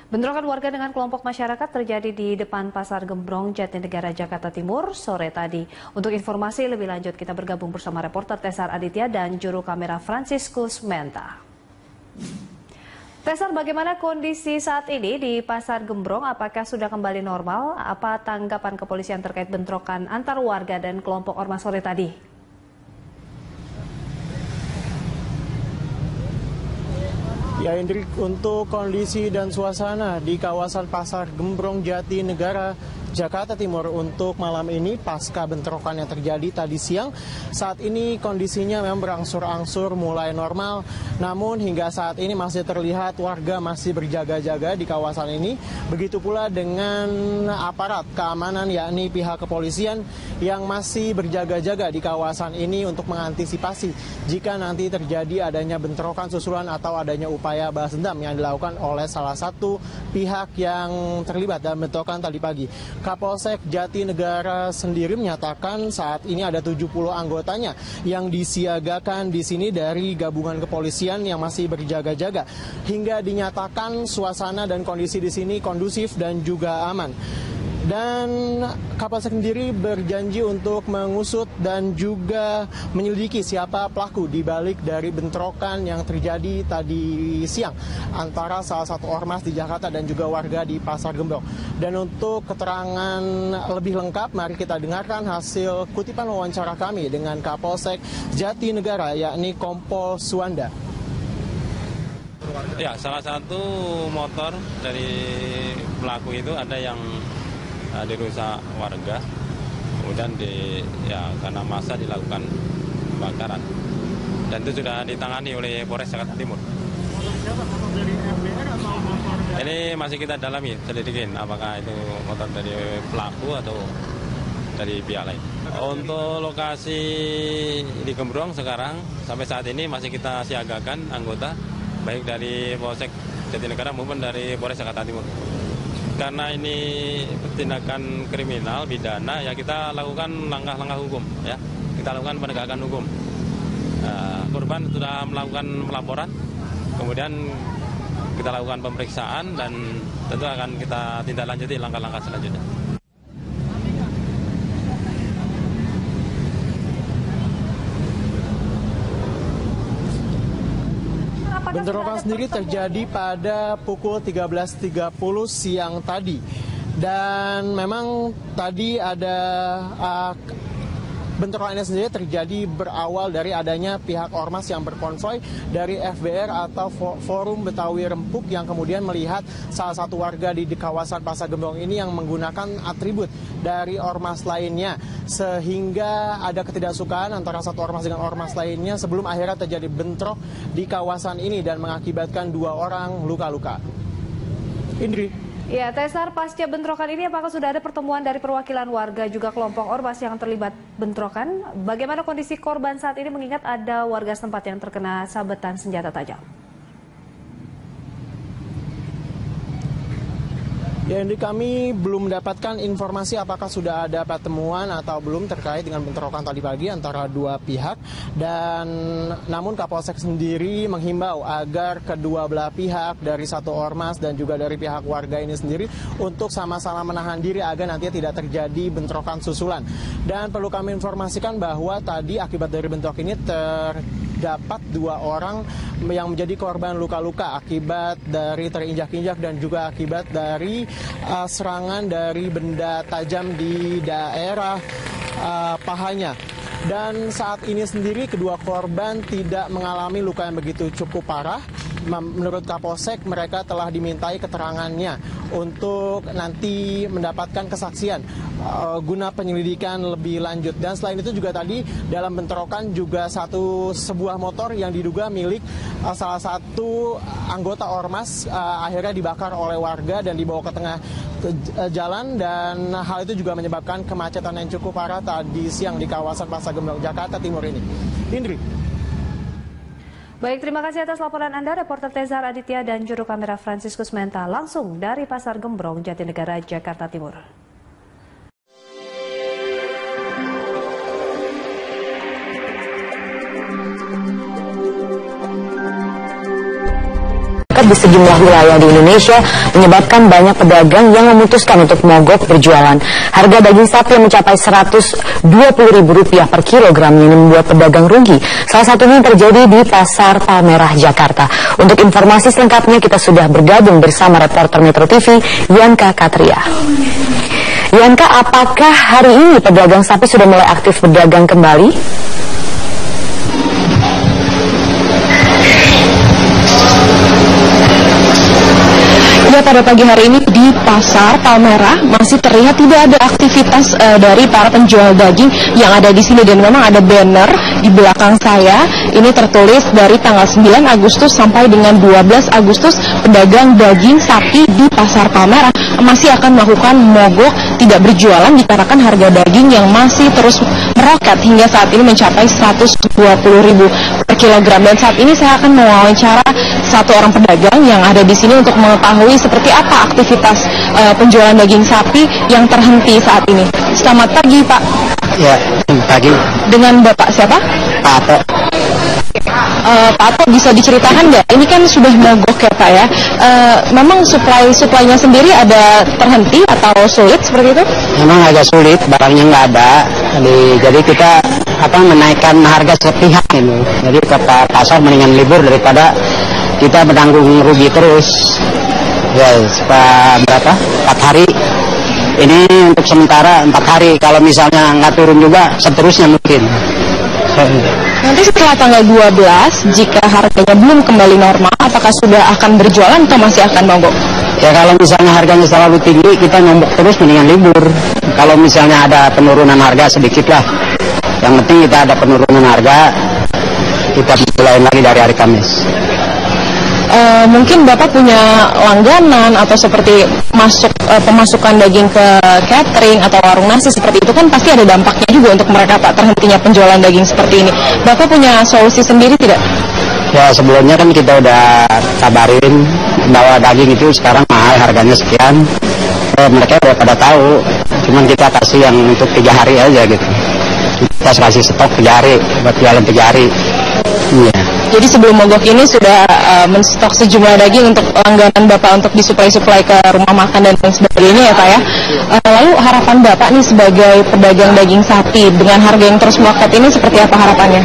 Bentrokan warga dengan kelompok masyarakat terjadi di depan Pasar Gembrong, Jatinegara, Jakarta Timur sore tadi. Untuk informasi lebih lanjut, kita bergabung bersama reporter Tesar Aditya dan juru kamera Franciscus Menta. Tesar, bagaimana kondisi saat ini di Pasar Gembrong? Apakah sudah kembali normal? Apa tanggapan kepolisian terkait bentrokan antar warga dan kelompok ormas sore tadi? Ya, Indri, untuk kondisi dan suasana di kawasan Pasar Gembrong, Jatinegara, Jakarta Timur untuk malam ini pasca bentrokan yang terjadi tadi siang, saat ini kondisinya memang berangsur-angsur mulai normal. Namun hingga saat ini masih terlihat warga masih berjaga-jaga di kawasan ini. Begitu pula dengan aparat keamanan, yakni pihak kepolisian yang masih berjaga-jaga di kawasan ini untuk mengantisipasi jika nanti terjadi adanya bentrokan susulan atau adanya upaya balas dendam yang dilakukan oleh salah satu pihak yang terlibat dalam bentrokan tadi pagi. Kapolsek Jatinegara sendiri menyatakan saat ini ada 70 anggotanya yang disiagakan di sini dari gabungan kepolisian yang masih berjaga-jaga hingga dinyatakan suasana dan kondisi di sini kondusif dan juga aman. Dan Kapolsek sendiri berjanji untuk mengusut dan juga menyelidiki siapa pelaku di balik dari bentrokan yang terjadi tadi siang antara salah satu ormas di Jakarta dan juga warga di Pasar Gembrong. Dan untuk keterangan lebih lengkap, mari kita dengarkan hasil kutipan wawancara kami dengan Kapolsek Jatinegara, yakni Kompol Suwanda. Ya, salah satu motor dari pelaku itu ada yang dirusak warga, kemudian karena massa dilakukan pembakaran, dan itu sudah ditangani oleh Polres Jakarta Timur. Ini masih kita dalami, selidikin apakah itu motor dari pelaku atau dari pihak lain. Untuk lokasi di Gembrong sekarang sampai saat ini masih kita siagakan anggota baik dari Polsek Jatinegara maupun dari Polres Jakarta Timur. Karena ini tindakan kriminal, pidana, ya kita lakukan langkah-langkah hukum, ya. Kita lakukan penegakan hukum. Korban sudah melakukan pelaporan, kemudian kita lakukan pemeriksaan dan tentu akan kita tindak lanjuti langkah-langkah selanjutnya. Bentrokan sendiri terjadi pada pukul 13.30 siang tadi. Dan memang tadi ada bentrokan ini sendiri terjadi berawal dari adanya pihak ormas yang berkonvoy dari FBR atau Forum Betawi Rempuk yang kemudian melihat salah satu warga di kawasan Pasar Gembrong ini yang menggunakan atribut dari ormas lainnya, sehingga ada ketidaksukaan antara satu ormas dengan ormas lainnya sebelum akhirnya terjadi bentrok di kawasan ini dan mengakibatkan 2 orang luka-luka. Indri. Ya, Tesar, pasca bentrokan ini apakah sudah ada pertemuan dari perwakilan warga juga kelompok ormas yang terlibat bentrokan? Bagaimana kondisi korban saat ini mengingat ada warga setempat yang terkena sabetan senjata tajam? Ya, Indri, kami belum mendapatkan informasi apakah sudah ada pertemuan atau belum terkait dengan bentrokan tadi pagi antara dua pihak. Dan namun Kapolsek sendiri menghimbau agar kedua belah pihak dari satu ormas dan juga dari pihak warga ini sendiri untuk sama-sama menahan diri agar nantinya tidak terjadi bentrokan susulan. Dan perlu kami informasikan bahwa tadi akibat dari bentrok ini terdapat 2 orang yang menjadi korban luka-luka akibat dari terinjak-injak dan juga akibat dari serangan dari benda tajam di daerah pahanya. Dan saat ini sendiri kedua korban tidak mengalami luka yang begitu cukup parah. Menurut Kapolsek, mereka telah dimintai keterangannya untuk nanti mendapatkan kesaksian guna penyelidikan lebih lanjut. Dan selain itu juga tadi dalam bentrokan juga sebuah motor yang diduga milik salah satu anggota ormas akhirnya dibakar oleh warga dan dibawa ke tengah jalan, dan hal itu juga menyebabkan kemacetan yang cukup parah tadi siang di kawasan Pasar Gembrong, Jakarta Timur ini. Indri. Baik, terima kasih atas laporan Anda, reporter Tesar Aditya dan juru kamera Franciscus Menta langsung dari Pasar Gembrong, Jatinegara, Jakarta Timur. masyarakat di sejumlah wilayah di Indonesia menyebabkan banyak pedagang yang memutuskan untuk mogok berjualan. Harga daging sapi yang mencapai Rp120.000 per kilogram ini membuat pedagang rugi. Salah satunya yang terjadi di Pasar Palmerah, Jakarta. Untuk informasi selengkapnya kita sudah bergabung bersama reporter Metro TV, Yanka Katria. Yanka, apakah hari ini pedagang sapi sudah mulai aktif berdagang kembali? Ya, pada pagi hari ini di Pasar Palmerah masih terlihat tidak ada aktivitas dari para penjual daging yang ada di sini, dan memang ada banner di belakang saya. Ini tertulis dari tanggal 9 Agustus sampai dengan 12 Agustus pedagang daging sapi di Pasar Palmerah masih akan melakukan mogok tidak berjualan dikarenakan harga daging yang masih terus meroket hingga saat ini mencapai Rp120.000 per kilogram. Dan saat ini saya akan mewawancara satu orang pedagang yang ada di sini untuk mengetahui seperti apa aktivitas penjualan daging sapi yang terhenti saat ini. Selamat pagi, Pak. Ya, pagi. Dengan Bapak siapa? Pak Ato. Pak Ato, bisa diceritakan nggak? Ini kan sudah mogok ya, Pak ya. Memang suplainya sendiri ada terhenti atau sulit seperti itu? Memang agak sulit, barangnya nggak ada. Jadi kita menaikkan harga sepihak ini. Jadi kata pasar mendingan libur daripada kita menanggung rugi terus. Ya, berapa? 4 hari. Ini untuk sementara 4 hari. Kalau misalnya nggak turun juga, seterusnya mungkin. Nanti setelah tanggal 12, jika harganya belum kembali normal, apakah sudah akan berjualan atau masih akan mogok? Ya, kalau misalnya harganya selalu tinggi, kita nombok terus mendingan libur. Kalau misalnya ada penurunan harga sedikit lah. Yang penting kita ada penurunan harga, kita mulai lagi dari hari Kamis. Mungkin Bapak punya langganan atau seperti pemasukan daging ke catering atau warung nasi seperti itu, kan pasti ada dampaknya juga untuk mereka, Pak, terhentinya penjualan daging seperti ini. Bapak punya solusi sendiri tidak? Ya, sebelumnya kan kita udah kabarin bahwa daging itu sekarang mahal, harganya sekian. Mereka udah pada tahu, cuman kita kasih yang untuk 3 hari aja gitu. Kita kasih stok 3 hari, buat jualan 3 hari. Iya. Jadi sebelum mogok ini sudah menstok sejumlah daging untuk langganan Bapak untuk disuplai-suplai ke rumah makan dan lain sebagainya ya, Pak ya. Lalu harapan Bapak nih sebagai pedagang daging sapi dengan harga yang terus meroket ini seperti apa harapannya?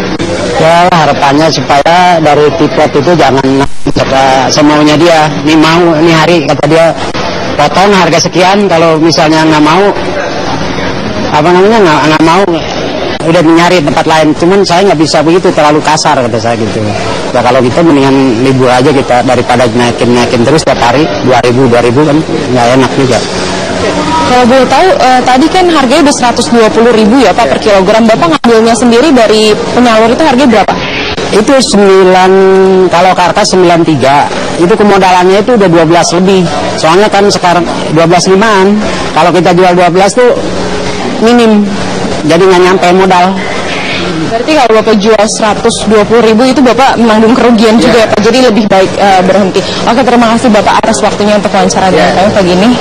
Ya, harapannya supaya dari tiket itu jangan semaunya dia. Ini hari kata dia potong harga sekian, kalau misalnya nggak mau nggak mau udah nyari tempat lain. Cuman saya nggak bisa begitu, terlalu kasar kata saya gitu. Ya kalau kita mendingan libur aja kita daripada naikin terus tiap hari 2.000 kan nggak enak juga. Kalau boleh tahu, tadi kan harganya udah Rp120.000 ya, Pak, per kilogram. Bapak ngambilnya sendiri dari penyalur itu harganya berapa? Itu 9, kalau kertas 93, itu kemodalannya itu udah 12 lebih. Soalnya kan sekarang 12.5-an. Kalau kita jual 12 tuh minim. Jadi nggak nyampe modal. Berarti kalau Bapak jual Rp120.000 itu Bapak menanggung kerugian juga ya, Pak. Jadi lebih baik berhenti. Oke, terima kasih Bapak atas waktunya untuk wawancara dengan kami pagi ini.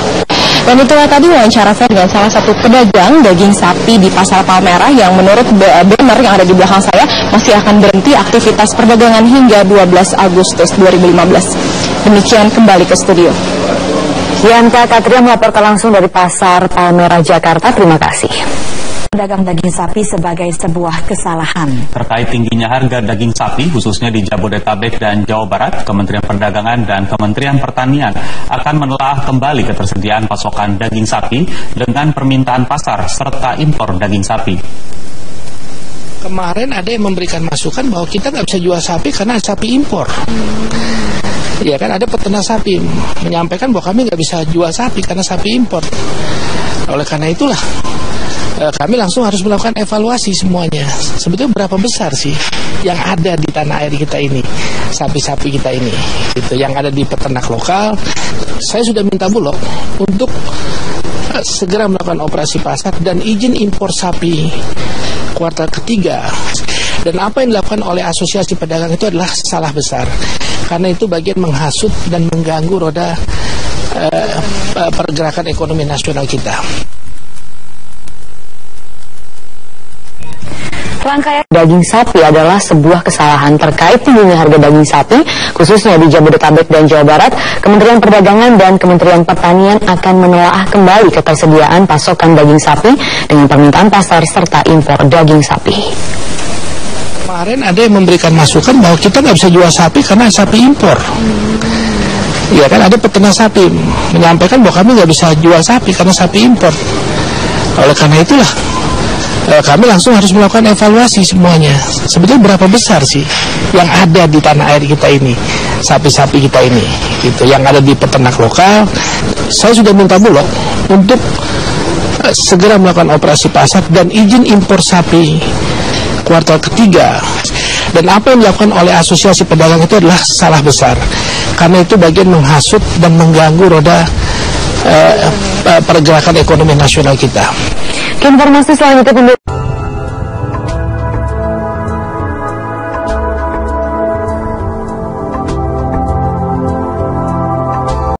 Dan itulah tadi wawancara saya dengan salah satu pedagang daging sapi di Pasar Palmerah yang menurut banner yang ada di belakang saya masih akan berhenti aktivitas perdagangan hingga 12 Agustus 2015. Demikian, kembali ke studio. Yanka Katria melaporkan langsung dari Pasar Palmerah, Jakarta. Terima kasih. Pedagang daging sapi sebagai sebuah kesalahan. Terkait tingginya harga daging sapi khususnya di Jabodetabek dan Jawa Barat, Kementerian Perdagangan dan Kementerian Pertanian akan menelaah kembali ketersediaan pasokan daging sapi dengan permintaan pasar serta impor daging sapi. Kemarin ada yang memberikan masukan bahwa kita nggak bisa jual sapi karena sapi impor. Ya kan, ada peternak sapi menyampaikan bahwa kami nggak bisa jual sapi karena sapi impor. Oleh karena itulah kami langsung harus melakukan evaluasi semuanya. Sebetulnya berapa besar sih yang ada di tanah air kita ini, sapi-sapi kita ini, gitu, yang ada di peternak lokal. Saya sudah minta Bulog untuk segera melakukan operasi pasar dan izin impor sapi kuartal ketiga. Dan apa yang dilakukan oleh asosiasi pedagang itu adalah salah besar, karena itu bagian menghasut dan mengganggu roda pergerakan ekonomi nasional kita. Rangkaian daging sapi adalah sebuah kesalahan terkait tingginya harga daging sapi, khususnya di Jabodetabek dan Jawa Barat. Kementerian Perdagangan dan Kementerian Pertanian akan menelaah kembali ketersediaan pasokan daging sapi dengan permintaan pasar serta impor daging sapi. Kemarin ada yang memberikan masukan bahwa kita nggak bisa jual sapi karena sapi impor. Ya kan, ada peternak sapi menyampaikan bahwa kami nggak bisa jual sapi karena sapi impor. Oleh karena itulah kami langsung harus melakukan evaluasi semuanya. Sebetulnya berapa besar sih yang ada di tanah air kita ini, sapi-sapi kita ini, gitu, yang ada di peternak lokal. Saya sudah minta Bulog untuk segera melakukan operasi pasar dan izin impor sapi kuartal ketiga. Dan apa yang dilakukan oleh asosiasi pedagang itu adalah salah besar, karena itu bagian menghasut dan mengganggu roda pergerakan ekonomi nasional kita. Informasi selanjutnya